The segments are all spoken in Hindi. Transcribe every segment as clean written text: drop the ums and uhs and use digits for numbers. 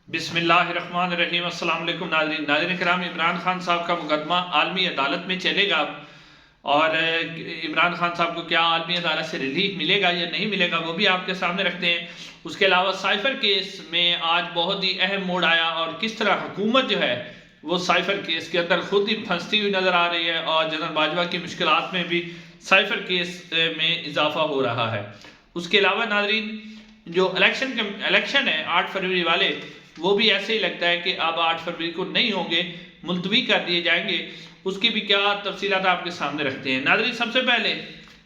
बिस्मिल्लाहिर्रहमानिर्रहीम। अस्सलाम वालेकुम नाज़रीन किराम, इमरान खान साहब का मुकदमा आलमी अदालत में चलेगा और इमरान खान साहब को क्या आलमी अदालत से रिलीफ मिलेगा या नहीं मिलेगा वो भी आपके सामने रखते हैं। उसके अलावा साइफर केस में आज बहुत ही अहम मोड़ आया और किस तरह हुकूमत जो है वो साइफर केस के अंदर खुद ही फंसती हुई नज़र आ रही है और जनरल बाजवा की मुश्किलात में भी साइफर केस में इजाफा हो रहा है। उसके अलावा नाज़रीन जो इलेक्शन है 8 फरवरी वाले, वो भी ऐसे ही लगता है कि अब 8 फरवरी को नहीं होंगे, मुलतवी कर दिए जाएंगे। उसकी भी क्या तफसीलात आपके सामने रखते हैं। नाज़रीन सबसे पहले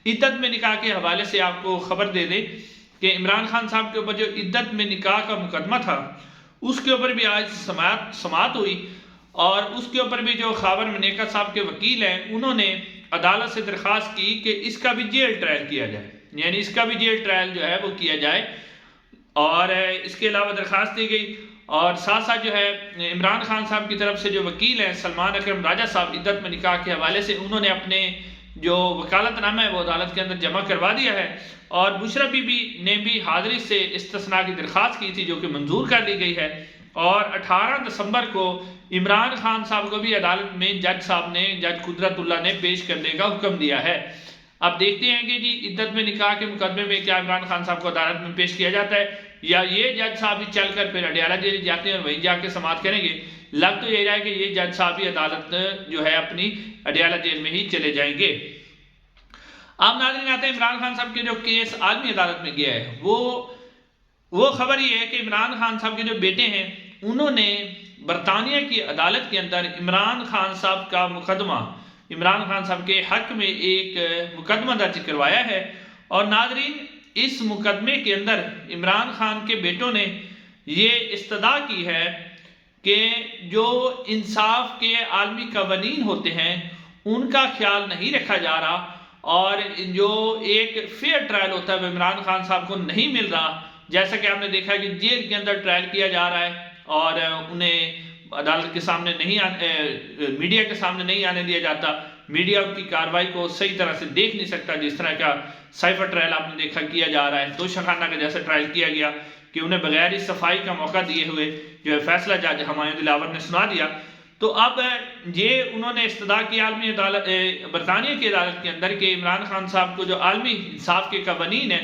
इद्दत में निकाह के हवाले से आपको खबर दे दें कि इमरान खान साहब के ऊपर जो इद्दत में निकाह का मुकदमा था उसके ऊपर भी आज समाअत हुई और उसके ऊपर भी जो खावर मनेका साहब के वकील हैं उन्होंने अदालत से दरख्वास्त की कि इसका भी जेल ट्रायल किया जाए, यानी इसका भी जेल ट्रायल जो है वो किया जाए। और इसके अलावा दरख्वास्त दी गई और साथ साथ जो है इमरान खान साहब की तरफ से जो वकील हैं सलमान अकरम राजा साहब, इद्दत में निकाह के हवाले से उन्होंने अपने जो वकालतनामा है वो अदालत के अंदर जमा करवा दिया है। और बुशरा बीबी ने भी हाजिरी से इस्तिस्ना की दरख्वास्त की थी जो कि मंजूर कर ली गई है। और 18 दिसंबर को इमरान खान साहब को भी अदालत में जज कुदरतुल्लाह ने पेश करने का हुक्म दिया है। अब देखते हैं कि जी इद्दत में निकाह के मुकदमे में क्या इमरान खान साहब को अदालत में पेश किया जाता है या ये जज साहब ही चलकर फिर अडियाला जेल जाते हैं और वहीं जाके समाप्त करेंगे। लग तो यही रहा है कि ये जज साहब ही अदालत जो है अपनी अडियाला जेल में ही चले जाएंगे। अब नाज़रीन आते हैं इमरान खान साहब के जो केस आलमी अदालत में गया है वो खबर ये है कि इमरान खान साहब के जो बेटे हैं उन्होंने बरतानिया की अदालत के अंदर इमरान खान साहब का मुकदमा, इमरान खान साहब के हक में एक मुकदमा दर्ज करवाया है। और नाज़रीन इस मुकदमे के अंदर इमरान खान के बेटों ने ये इस्तदा की है कि जो इंसाफ के आलमी कवानीन होते हैं उनका ख्याल नहीं रखा जा रहा और जो एक फेयर ट्रायल होता है वो इमरान खान साहब को नहीं मिल रहा। जैसा कि आपने देखा कि जेल के अंदर ट्रायल किया जा रहा है और उन्हें अदालत के सामने नहीं मीडिया के सामने नहीं आने दिया जाता। मीडिया उनकी कार्रवाई को सही तरह से देख नहीं सकता। जिस तरह का साइफर ट्रायल आपने देखा किया जा रहा है, दोषखाना का जैसा ट्रायल किया गया कि उन्हें बगैर ही सफाई का मौका दिए हुए जो है फैसला जज हुमायूं दिलावर ने सुना दिया। तो अब ये उन्होंने इस्तदा की आलमी अदालत बरतानिया की अदालत के अंदर के इमरान खान साहब को जो आलमी इंसाफ के कवानीन है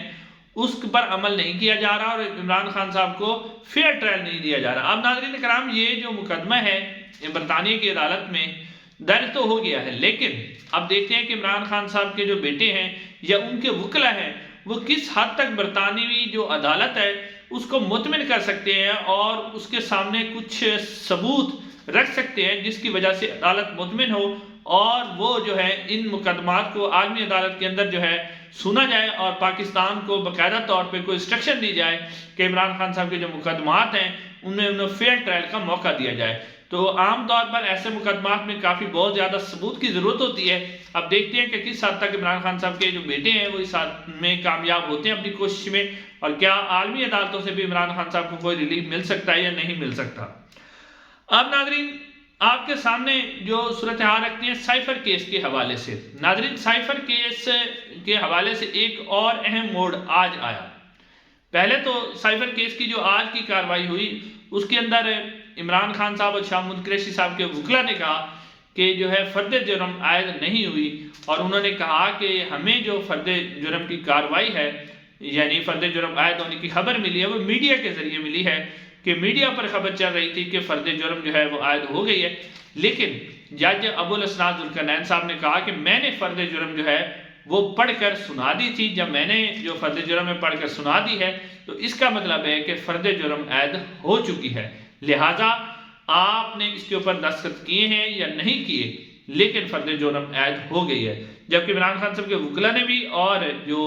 उस पर अमल नहीं किया जा रहा और इमरान खान साहब को फेयर ट्रायल नहीं दिया जा रहा। अब नाज़रीन कराम ये जो मुकदमा है बरतानिया की अदालत में दर्ज तो हो गया है, लेकिन अब देखते हैं कि इमरान खान साहब के जो बेटे हैं या उनके वकला हैं वो किस हद तक बरतानवी जो अदालत है उसको मुतमिन कर सकते हैं और उसके सामने कुछ सबूत रख सकते हैं जिसकी वजह से अदालत मुतमिन हो और वो जो है इन मुकदमात को आलमी अदालत के अंदर जो है सुना जाए और पाकिस्तान को बाकायदा तौर पे कोई इंस्ट्रक्शन दी जाए कि इमरान खान साहब के जो मुकदमात हैं उन्हें फेयर ट्रायल का मौका दिया जाए। तो आम तौर पर ऐसे मुकदमात में काफ़ी बहुत ज़्यादा सबूत की ज़रूरत होती है। अब देखते हैं कि किस हद तक इमरान खान साहब के जो बेटे हैं वो इस में कामयाब होते हैं अपनी कोशिश में और क्या आलमी अदालतों से भी इमरान खान साहब को कोई रिलीफ मिल सकता है या नहीं मिल सकता। अब नाज़रीन आपके सामने जो सूरत हाल रखते हैं साइफर केस के हवाले से। नाज़रीन साइफर केस के हवाले से एक और अहम मोड़ आज आया। पहले तो साइफर केस की जो आज की कार्रवाई हुई उसके अंदर इमरान खान साहब और शाह महमूद कुरैशी साहब के वकला ने कहा कि जो है फर्द जुर्म आयद नहीं हुई और उन्होंने कहा कि हमें जो फर्द जुर्म की कार्रवाई है यानी फर्द जुर्म आयद होने की खबर मिली है वो मीडिया के जरिए मिली है कि मीडिया पर खबर चल रही थी कि फर्द जुर्म जो है वो आयद हो गई है। लेकिन जज अबुल असनाद जुल्करनैन साहब ने कहा कि मैंने फर्द जुर्म जो है वो पढ़कर सुना दी थी। जब मैंने जो फर्द जुर्म में पढ़कर सुना दी है तो इसका मतलब है कि फर्द जुर्म आयद हो चुकी है, लिहाजा आपने इसके ऊपर दस्तखत किए हैं या नहीं किए लेकिन फर्द जुर्म आयद हो गई है। जबकि इमरान खान साहब के वकला ने भी और जो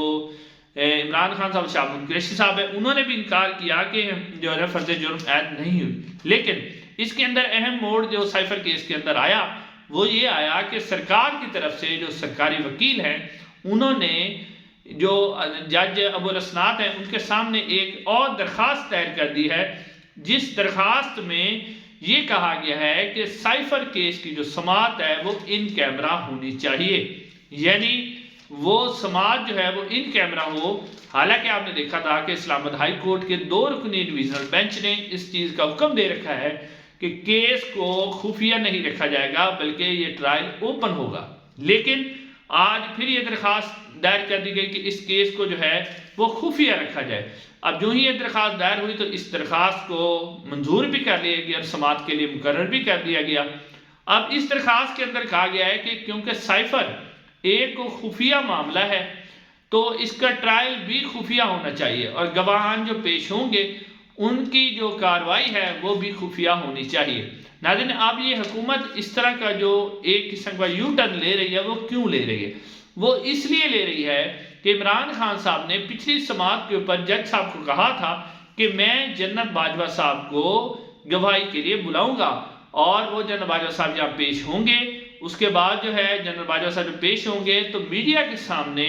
इमरान खान साहब शाह महमूद कुरैशी साहब है उन्होंने भी इनकार किया कि जो है फर्द जुर्म आयद नहीं हुई। लेकिन इसके अंदर अहम मोड़ जो साइफर केस के अंदर आया वो ये आया कि सरकार की तरफ से जो सरकारी वकील हैं उन्होंने जो जज अबुल असनाद हैं उनके सामने एक और दरख्वास्त दायर कर दी है जिस दरख्वास्त में ये कहा गया है कि साइफर केस की जो समाअत है वो इन कैमरा होनी चाहिए। यानी वो समाज जो है वो इन कैमरा हो। हालांकि आपने देखा था कि इस्लामाबाद हाई कोर्ट के 2 रुकनी डिवीजनल बेंच ने इस चीज़ का हुक्म दे रखा है कि केस को खुफिया नहीं रखा जाएगा बल्कि ये ट्रायल ओपन होगा। लेकिन आज फिर ये दरख्वास्त दायर कर दी गई कि इस केस को जो है वो खुफिया रखा जाए। अब जो ही ये दरख्वास्त दायर हुई तो इस दरख्वास्त को मंजूर भी कर लिया गया और समाअत के लिए मुकर्रर भी कर दिया गया। अब इस दरख्वास्त के अंदर कहा गया है कि क्योंकि साइफर एक खुफिया मामला है तो इसका ट्रायल भी खुफिया होना चाहिए और गवाहान जो पेश होंगे उनकी जो कार्रवाई है वो भी खुफिया होनी चाहिए। नाज़रीन, अब ये हुकूमत इस तरह का जो एक किस्म का यू टर्न ले रही है वो क्यों ले रही है? वो इसलिए ले रही है कि इमरान खान साहब ने पिछली समाअत के ऊपर जज साहब को कहा था कि मैं जन्नत बाजवा साहब को गवाही के लिए बुलाऊंगा और वो जनरल बाजवा साहब जहाँ पेश होंगे उसके बाद जो है जनरल बाजवा साहब जब पेश होंगे तो मीडिया के सामने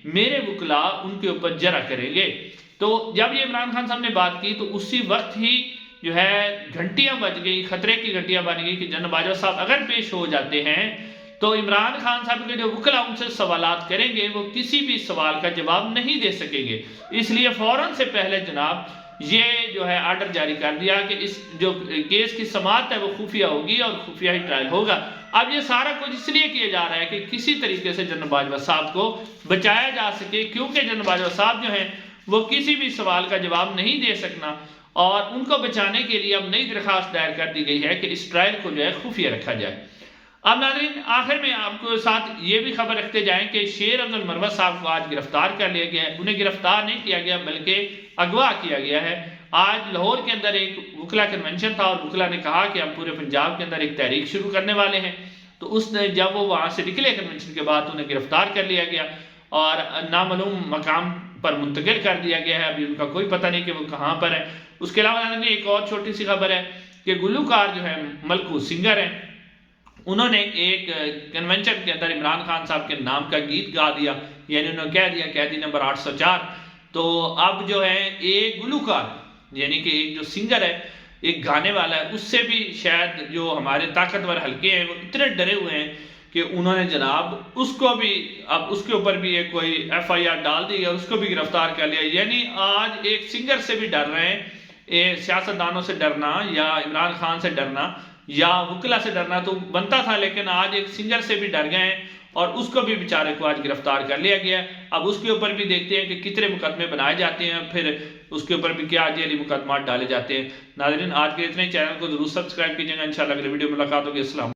मेरे वकला उनके ऊपर जरा करेंगे। तो जब ये इमरान खान साहब ने बात की तो उसी वक्त ही जो है घंटियां बज गई, खतरे की घंटियां बन गई कि जनरल बाजवा साहब अगर पेश हो जाते हैं तो इमरान खान साहब के जो वकला उनसे सवालात करेंगे वो किसी भी सवाल का जवाब नहीं दे सकेंगे। इसलिए फौरन से पहले जनाब ये जो है आर्डर जारी कर दिया कि इस जो केस की समाअत है वो खुफिया होगी और खुफिया ही ट्रायल होगा। अब ये सारा कुछ इसलिए किया जा रहा है कि किसी तरीके से जनरल बाजवा साहब को बचाया जा सके, क्योंकि जनरल बाजवा साहब जो हैं वो किसी भी सवाल का जवाब नहीं दे सकना और उनको बचाने के लिए अब नई दरख्वास्त दायर कर दी गई है कि इस ट्रायल को जो है खुफिया रखा जाए। अब नाज़रीन, आखिर में आपको साथ ये भी खबर रखते जाएं कि शेर अब्दुल मरवत साहब को आज गिरफ्तार कर लिया गया है। उन्हें गिरफ्तार नहीं किया गया बल्कि अगवा किया गया है। आज लाहौर के अंदर एक वकला कन्वेंशन था और वकला ने कहा कि हम पूरे पंजाब के अंदर एक तहरीक शुरू करने वाले हैं। तो उसने जब वो वहाँ से निकले कन्वेंशन के बाद उन्हें गिरफ्तार कर लिया गया और नामालूम मकाम पर मुंतकिल कर दिया गया है। अभी उनका कोई पता नहीं कि वो कहाँ पर है। उसके अलावा एक और छोटी सी खबर है कि गुलूकार जो है मलकू सिंगर हैं, उन्होंने एक कन्वेंशन के अंदर इमरान खान साहब के नाम का गीत गा दिया, यानी उन्होंने कह दिया कैदी नंबर 804। तो अब जो है एक गुलूकार यानी कि एक जो सिंगर है, एक गाने वाला है, उससे भी शायद जो हमारे ताकतवर हल्के हैं वो इतने डरे हुए हैं कि उन्होंने जनाब उसको भी अब उसके ऊपर भी एक कोई FIR डाल दी है, उसको भी गिरफ्तार कर लिया। यानी आज एक सिंगर से भी डर रहे हैं। सियासतदानों से डरना या इमरान खान से डरना या वकला से डरना तो बनता था, लेकिन आज एक सिंगर से भी डर गए हैं और उसको भी बेचारे को आज गिरफ्तार कर लिया गया। अब उसके ऊपर भी देखते हैं कि कितने मुकदमे बनाए जाते हैं, फिर उसके ऊपर भी क्या जेली मुकदमा डाले जाते हैं। नाज़रीन, आज के इतने चैनल को जरूर सब्सक्राइब कीजिएगा। इंशाल्लाह अगले वीडियो में मुलाकात होगी। अस्सलाम।